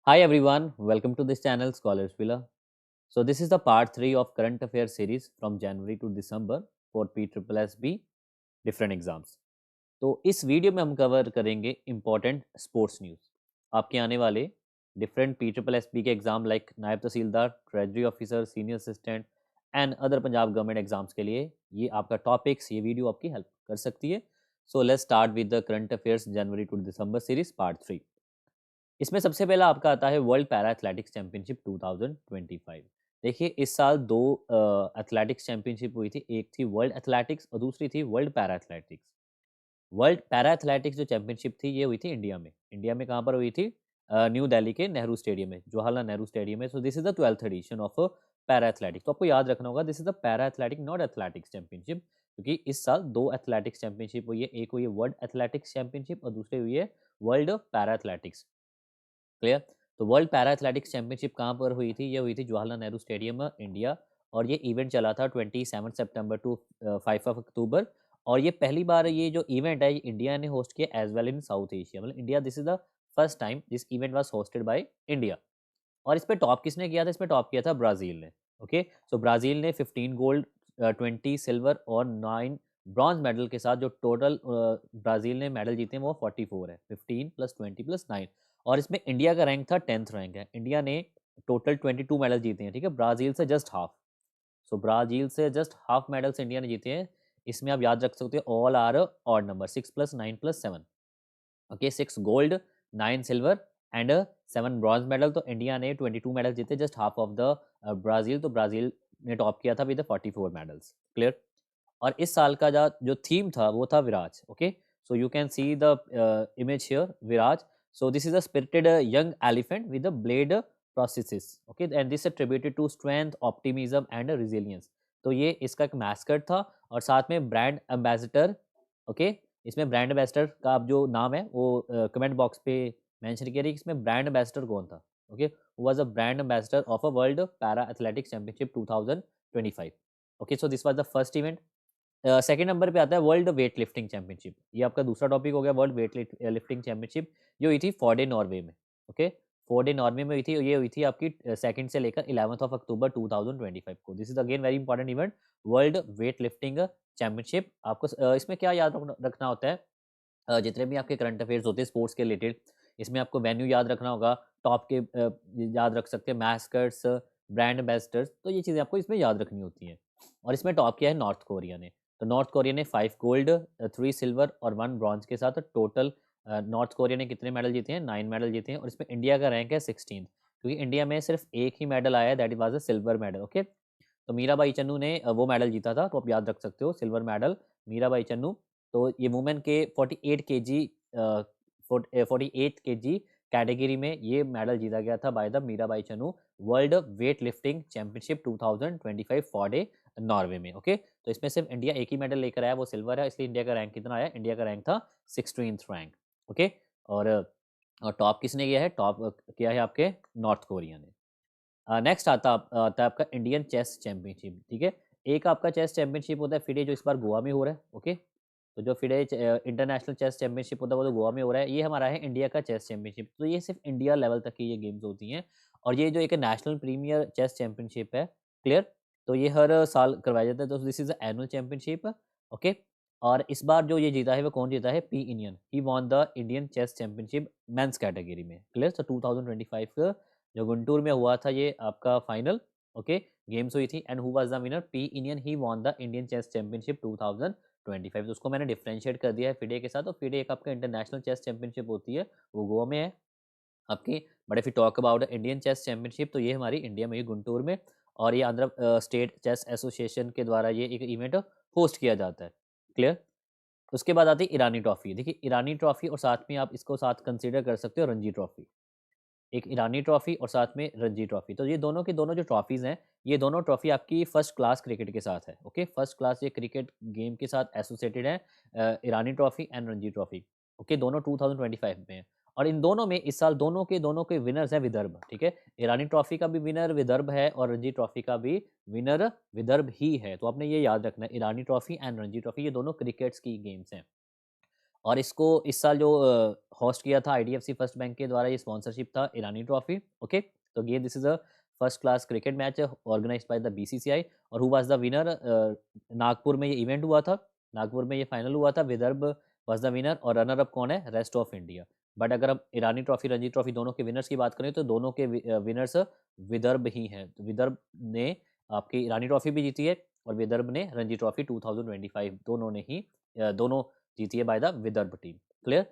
Hi everyone, welcome to this channel Scholars Villa. So this is the part 3 of current affairs series from January to December for PSSB different exams. तो इस video में हम cover करेंगे important sports news आपके आने वाले different PSSB के exam like नायब तहसीलदार, treasury officer, senior assistant and other Punjab government exams के लिए ये आपका टॉपिक्स ये वीडियो आपकी हेल्प कर सकती है. So let's start with the current affairs January to December series part 3. इसमें सबसे पहला आपका आता है वर्ल्ड पैरा एथलेटिक्स चैंपियनशिप 2025. देखिए इस साल दो एथलेटिक्स चैंपियनशिप हुई थी, एक थी वर्ल्ड एथलेटिक्स और दूसरी थी world para athletics. World para athletics जो चैंपियनशिप थी ये हुई थी इंडिया में कहाँ पर हुई थी? न्यू दिल्ली के नेहरू स्टेडियम में, जवाहरलाल नेहरू स्टेडियम में. So this is the 12th edition of para athletics. तो आपको याद रखना होगा this is the para athletic not athletics championship, क्योंकि इस साल दो एथलेटिक्स चैंपियनशिप हुई है. एक हुई है वर्ल्ड एथलेटिक्स चैंपियनशिप और दूसरी हुई है वर्ल्ड पैरा एथलेटिक्स. क्लियर? तो वर्ल्ड पैरा एथलेटिक्स चैंपियनशिप कहाँ पर हुई थी? ये हुई थी जवाहरलाल नेहरू स्टेडियम इंडिया. और ये इवेंट चला था 27 सितंबर टू 5 अक्टूबर. और ये पहली बार ये जो इवेंट है इंडिया ने होस्ट किया as well in South Asia. मतलब India, this is the first time this event was hosted by India. और इस पे टॉप किसने किया था? इसमें टॉप किया था ब्राज़ील ने. ओके, सो ब्राज़ील ने 15 गोल्ड, 20 सिल्वर और 9 ब्रॉन्ज मेडल के साथ जो टोटल ब्राज़ील ने मेडल जीते हैं वो 44 है. 15 प्लस 20 प्लस 9. और इसमें इंडिया का रैंक था 10th रैंक है. इंडिया ने टोटल 22 मेडल जीते हैं. ठीक है, ब्राज़ील से जस्ट हाफ. सो ब्राज़ील से जस्ट हाफ मेडल्स इंडिया ने जीते हैं. इसमें आप याद रख सकते हो all are odd number, 6 plus 9 plus 7. Okay, 6 gold, 9 silver and 7 bronze medal. तो इंडिया ने 22 मेडल जीते, just half of the Brazil. तो ब्राज़ील ने टॉप किया था विद 44 मेडल्स. क्लियर? और इस साल का जो थीम था वो था Viraj. Okay, so you can see the image here, Viraj. So this is a spirited young elephant with a blade processes. Okay, and this attributed to strength, optimism and resilience. तो ये इसका एक मैस्कट था और साथ में ब्रांड एम्बेसडर. ओके, इसमें brand ambassador का आप जो नाम है वो कमेंट बॉक्स पे मेंशन किया रही. इसमें ब्रांड एम्बेसडर कौन था? Okay, was a brand ambassador of a world para athletics championship 2025. Okay, so this was the first event. Second number पे आता है वर्ल्ड वेट लिफ्टिंग चैंपियनशिप. ये आपका दूसरा टॉपिक हो गया, वर्ल्ड वेट लिफ्टिंग चैंपियनशिप. ये हुई थी फोर्डे नॉर्वे में. ओके, फोर्डे नॉर्वे में हुई थी. ये हुई थी आपकी सेकंड से लेकर 11 अक्टूबर 2025 को. This is again very important event, world weight lifting championship. आपको इसमें क्या याद रखना होता है? जितने भी आपके करंट अफेयर्स होते हैं स्पोर्ट्स के रिलेटेड, इसमें आपको वेन्यू याद रखना होगा. टॉप के याद रख सकते हैं, मैस्कट्स, ब्रांड एम्बेसडर्स. तो ये चीज़ें आपको इसमें याद रखनी होती हैं. और इसमें टॉप किया है नॉर्थ कोरिया ने. तो नॉर्थ कोरिया ने 5 गोल्ड, 3 सिल्वर और 1 ब्रॉन्ज के साथ टोटल नॉर्थ कोरिया ने कितने मेडल जीते हैं? 9 मेडल जीते हैं. और इसमें इंडिया का रैंक है 16th, क्योंकि इंडिया में सिर्फ एक ही मेडल आया है, that was a silver medal. Okay, तो मीराबाई चन्नू ने वो मेडल जीता था, तो आप याद रख सकते हो सिल्वर मेडल मीराबाई चन्नू. तो ये वुमेन के 48 केजी 48 केजी कैटेगरी में ये मेडल जीता गया था by the Mirabai Channu, world weight lifting championship 2025 for Norway में. ओके, तो इसमें सिर्फ इंडिया एक ही मेडल लेकर आया, वो सिल्वर है. इसलिए इंडिया का रैंक कितना आया? इंडिया का रैंक था 16th रैंक. ओके, और टॉप किसने किया है? टॉप किया है आपके नॉर्थ कोरिया ने. नेक्स्ट आता है आपका इंडियन चेस चैंपियनशिप. ठीक है, एक आपका चेस चैंपियनशिप होता है फिडे, जो इस बार गोवा में हो रहा है. ओके, तो जो फिडे इंटरनेशनल चेस चैंपियनशिप होता है वो तो गोवा में हो रहा है. ये हमारा है इंडिया का चेस चैंपियनशिप. तो ये सिर्फ इंडिया लेवल तक की ये गेम्स होती हैं. और ये जो एक नेशनल प्रीमियर चेस चैंपियनशिप है, क्लियर, तो ये हर साल करवाया जाता है. तो this is annual championship. Okay, और इस बार जो ये जीता है वो कौन जीता है? पी इंडियन. He won the Indian chess championship men's category में. क्लियर, तो 2025 जो गुंटूर में हुआ था ये आपका फाइनल. ओके, गेम्स हुई थी and who was the winner? P इंडियन. He won the Indian chess championship 2025. तो उसको मैंने डिफरेंशिएट कर दिया है फिडे के साथ. तो फिडे एक आपका इंटरनेशनल चेस चैंपियनशिप होती है, वो गोवा में है आपकी. But if you talk about Indian chess championship तो ये हमारी इंडिया में ही गुंटूर में. और ये आंध्र स्टेट चेस एसोसिएशन के द्वारा ये एक इवेंट होस्ट किया जाता है. क्लियर? उसके बाद आती है ईरानी ट्रॉफी. देखिए ईरानी ट्रॉफी और साथ में आप इसको साथ कंसिडर कर सकते हो रणजी ट्रॉफी. एक ईरानी ट्रॉफी और साथ में रणजी ट्रॉफी. तो ये दोनों की दोनों जो ट्रॉफीज़ हैं, ये दोनों ट्रॉफी आपकी फर्स्ट क्लास क्रिकेट के साथ है. ओके, फर्स्ट क्लास ये क्रिकेट गेम के साथ एसोसिएटेड है, Irani trophy and Ranji trophy. Okay, दोनों 2025 में है. और इन दोनों में इस साल दोनों के विनर्स हैं विदर्भ. ठीक है, ईरानी ट्रॉफी का भी विनर विदर्भ है और रणजी ट्रॉफी का भी विनर विदर्भ ही है. तो आपने ये याद रखना है, Irani trophy and Ranji trophy ये दोनों क्रिकेट्स की गेम्स हैं. और इसको इस साल जो होस्ट किया था आईडीएफसी फर्स्ट बैंक के द्वारा, ये स्पॉन्सरशिप था ईरानी ट्रॉफी। ओके, तो ये this is a first class cricket match organized by the BCCI. और who was the winner? Nagpur में ये इवेंट हुआ था, नागपुर में ये फाइनल हुआ था। विदर्भ वाज द विनर और रनर अप कौन है? Rest of India. बट अगर हम ईरानी ट्रॉफी, रणजी ट्रॉफी दोनों के विनर्स की बात करें तो दोनों के विनर्स विदर्भ ही हैं। तो विदर्भ ने आपकी ईरानी ट्रॉफी भी जीती है और विदर्भ ने रणजी ट्रॉफी 2025 दोनों ने ही दोनों जीती है by the Vidarbha team. Clear?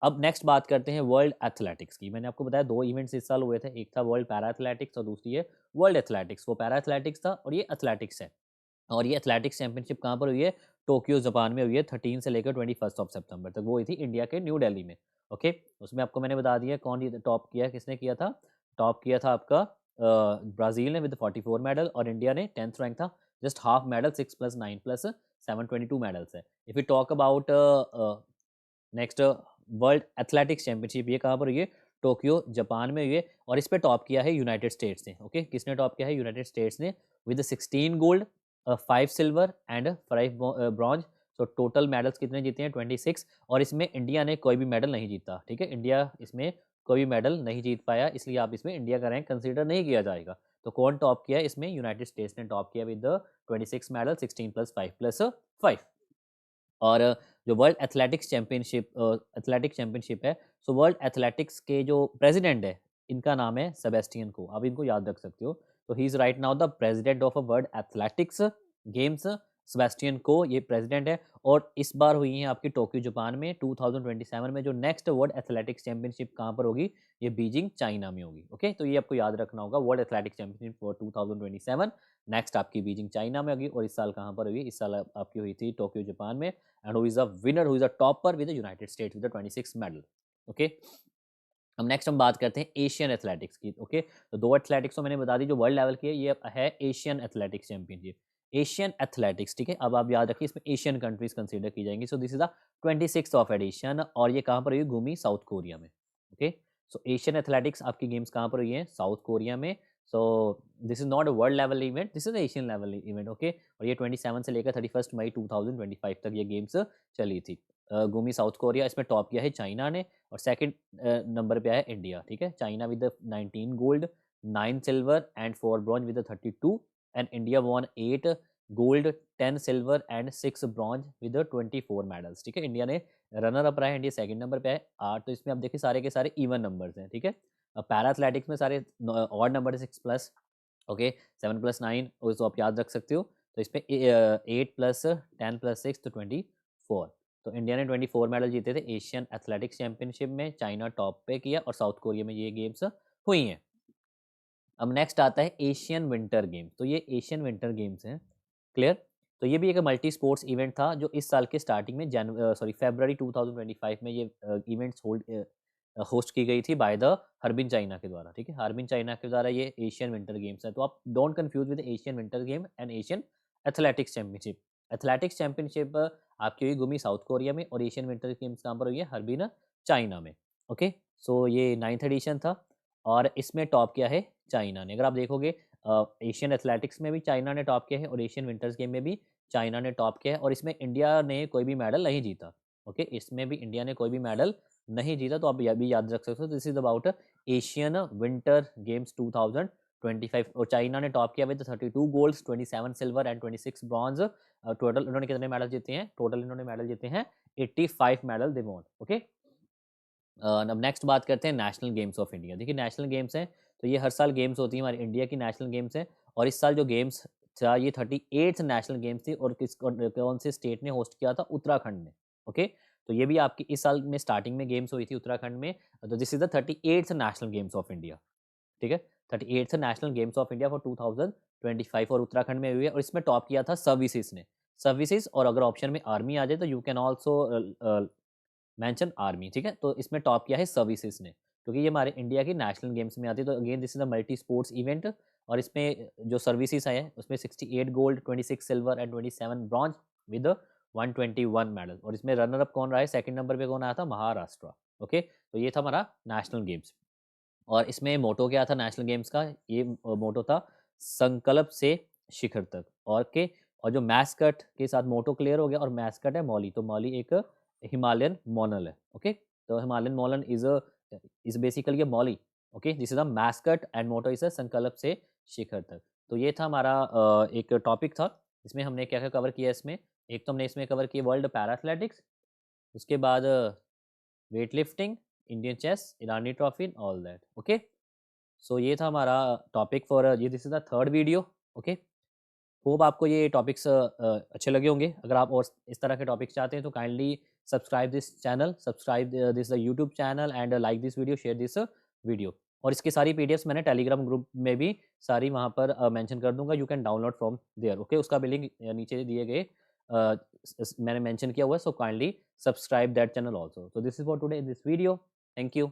अब नेक्स्ट बात करते हैं वर्ल्ड एथलेटिक्स की। मैंने आपको बताया 2 इवेंट्स इस साल हुए थे, एक था वर्ल्ड पैरा एथलेटिक्स और दूसरी है वर्ल्ड एथलेटिक्स। वो पैरा एथलेटिक्स था और ये एथलेटिक्स है। और ये एथलेटिक्स चैंपियनशिप कहाँ पर हुई है? टोक्यो जापान में हुई है, 13 से लेकर 21 ऑफ सितंबर तक। वो हुई थी इंडिया के न्यू दिल्ली में। ओके, उसमें आपको मैंने बता दिया कौन ये टॉप किया, किसने किया था? टॉप किया था आपका ब्राज़ील ने विद 44 मेडल और इंडिया ने 10th रैंक था, just half medal, 6 plus 9 plus 7, 22 medals है। If you talk about next world athletics championship, ये कहाँ पर हुई है? टोक्यो जापान में हुई है और इस पे टॉप किया है यूनाइटेड स्टेट्स ने। ओके, किसने टॉप किया है? यूनाइटेड स्टेट्स ने with 16 gold, 5 silver and 5 bronze. तो टोटल मेडल्स कितने जीते हैं? 26। और इसमें इंडिया ने कोई भी मेडल नहीं जीता। ठीक है, इंडिया इसमें कोई भी मेडल नहीं जीत पाया, इसलिए आप इसमें इंडिया का रैंक कंसीडर नहीं किया जाएगा। तो कौन टॉप किया है इसमें? यूनाइटेड स्टेट्स ने टॉप किया विद 26 मेडल, 16 प्लस 5 प्लस 5। और जो वर्ल्ड एथलेटिक्स चैंपियनशिप है, सो वर्ल्ड एथलेटिक्स के जो प्रेसिडेंट है, इनका नाम है सेबेस्टियन को। आप इनको याद रख सकते हो। तो he is right now the president of a world athletics games. Sebastian को ये प्रेसिडेंट है। और इस बार हुई है आपकी टोक्यो जापान में 2027 में। जो नेक्स्ट वर्ल्ड एथलेटिक्स चैंपियनशिप कहाँ पर होगी? ये बीजिंग चाइना में होगी। ओके, तो ये आपको याद रखना होगा, world athletics championship for 2027 next आपकी बीजिंग चाइना में होगी। और इस साल कहाँ पर हुई? इस साल आपकी हुई थी टोक्यो जापान में। And who is a winner, who is a topper with the United states with the 26 medal. Okay, हम नेक्स्ट हम बात करते हैं एशियन एथलेटिक्स की। ओके, तो 2 एथलेटिक्स तो मैंने बता दी जो वर्ल्ड लेवल की है, ये है Asian athletics championship. Asian athletics, ठीक है, अब आप याद रखिए इसमें एशियन कंट्रीज कंसीडर की जाएंगी। So this is the 26th of edition और ये कहाँ पर हुई? घूमी साउथ कोरिया में। ओके, सो एशियन एथलेटिक्स आपकी गेम्स कहाँ पर हुई है? साउथ कोरिया में। So this is not a world level event, this is Asian level event. Okay, और ये 27 से लेकर 31 मई 2025 तक ये गेम्स चली थी। घूमी साउथ कोरिया, इसमें टॉप किया है चाइना ने और सेकंड नंबर पे आया इंडिया। ठीक है, China with 19 gold, 9 silver and 4 bronze with 32 and India won 8 gold, 10 silver and 6 bronze with 24 medals. ठीक है, इंडिया ने रनर अप रहा है, इंडिया सेकंड नंबर पे है 8। तो इसमें आप देखिए सारे के सारे इवन नंबर्स हैं। ठीक है, पैरा एथलेटिक्स में सारे ऑड नंबर है, 6 प्लस, ओके, 7 प्लस 9, उसको आप याद रख सकते हो। तो इसमें 8 प्लस 10 प्लस 6 तो 24। तो इंडिया ने 24 मेडल जीते थे एशियन एथलेटिक्स चैंपियनशिप में। चाइना टॉप पे किया और साउथ कोरिया में ये गेम्स हुई हैं। अब नेक्स्ट आता है एशियन विंटर गेम्स। तो ये एशियन विंटर गेम्स हैं। क्लियर? तो ये भी एक मल्टी स्पोर्ट्स इवेंट था जो इस साल के स्टार्टिंग में फरवरी 2025 में ये इवेंट्स होस्ट की गई थी बाय द हर्बिन चाइना के द्वारा। ठीक है, हर्बिन चाइना के द्वारा ये एशियन विंटर गेम्स है। तो आप don't confuse with Asian winter game and Asian athletics championship. Athletics championship आपकी हुई घूमी साउथ कोरिया में और एशियन विंटर गेम्स कहाँ पर हुई है? हर्बिन चाइना में। ओके, सो ये 9th एडिशन था और इसमें टॉप किया है चाइना ने। अगर आप देखोगे एशियन एथलेटिक्स में भी चाइना ने टॉप किया है और एशियन विंटर्स गेम में भी चाइना ने टॉप किया है और इसमें इंडिया ने कोई भी मेडल नहीं जीता। ओके, इसमें भी इंडिया ने कोई भी मेडल नहीं जीता। तो आप यह भी याद रख सकते हो, this is about Asian winter games 2025 और चाइना ने टॉप किया with 32 golds, 27 silver and 26 bronze. Total इन्होंने कितने मेडल जीते हैं? टोटल इन्होंने मेडल जीते हैं 85 मेडल दे वॉन। ओके, अब नेक्स्ट बात करते हैं नेशनल गेम्स ऑफ इंडिया। देखिए नेशनल गेम्स हैं तो ये हर साल गेम्स होती हैं, हमारी इंडिया की नेशनल गेम्स हैं। और इस साल जो गेम्स था ये 38th नेशनल गेम्स थी और कौन से स्टेट ने होस्ट किया था? उत्तराखंड ने। ओके, तो ये भी आपकी इस साल में स्टार्टिंग में गेम्स हुई थी उत्तराखंड में। तो this is the 38th national games of India. ठीक है, 38th national games of India for 2025 और उत्तराखंड में हुई है और इसमें टॉप किया था सर्विसेज ने। सर्विसेज, और अगर ऑप्शन में आर्मी आ जाए तो you can also mention army. ठीक है, तो इसमें टॉप किया है सर्विसेज ने क्योंकि ये हमारे इंडिया की नेशनल गेम्स में आती है। तो again this is a multi sports event और इसमें जो सर्विसेज आए हैं उसमें 68 gold, 26 silver and 27 bronze with 121 medal. और इसमें रनर अप कौन रहा है? सेकंड नंबर पे कौन आया था? महाराष्ट्र। ओके, तो ये था हमारा नेशनल गेम्स। और इसमें मोटो क्या था नेशनल गेम्स का? ये मोटो था संकल्प से शिखर तक। और के और जो मैस्कट के साथ मोटो क्लियर हो गया और मैस्कट है मौली। तो मौली एक हिमालयन मोनल है। ओके, तो Himalayan monal is basically a molly. Okay, this is a mascot and motto is a संकल्प से शिखर तक। तो ये था हमारा एक टॉपिक था। इसमें हमने क्या क्या कवर किया इसमें, एक तो हमने इसमें कवर किया वर्ल्ड पैरा एथलेटिक्स, उसके बाद weightlifting, Indian chess, Irani trophy, all that. Okay, so ये था हमारा टॉपिक फॉर ये, this is the third video. Okay, hope आपको ये टॉपिक्स अच्छे लगे होंगे। अगर आप और इस तरह के टॉपिक्स चाहते हैं तो kindly subscribe this channel, subscribe this YouTube channel and like this video, share this video. और इसकी सारी पीडीएफ्स मैंने टेलीग्राम ग्रुप में भी सारी वहाँ पर मेंशन कर दूंगा, you can download from there. Okay, उसका भी लिंक नीचे दिए गए मैंने मेंशन किया हुआ है। So kindly subscribe that channel also. So this is for today in this video. Thank you.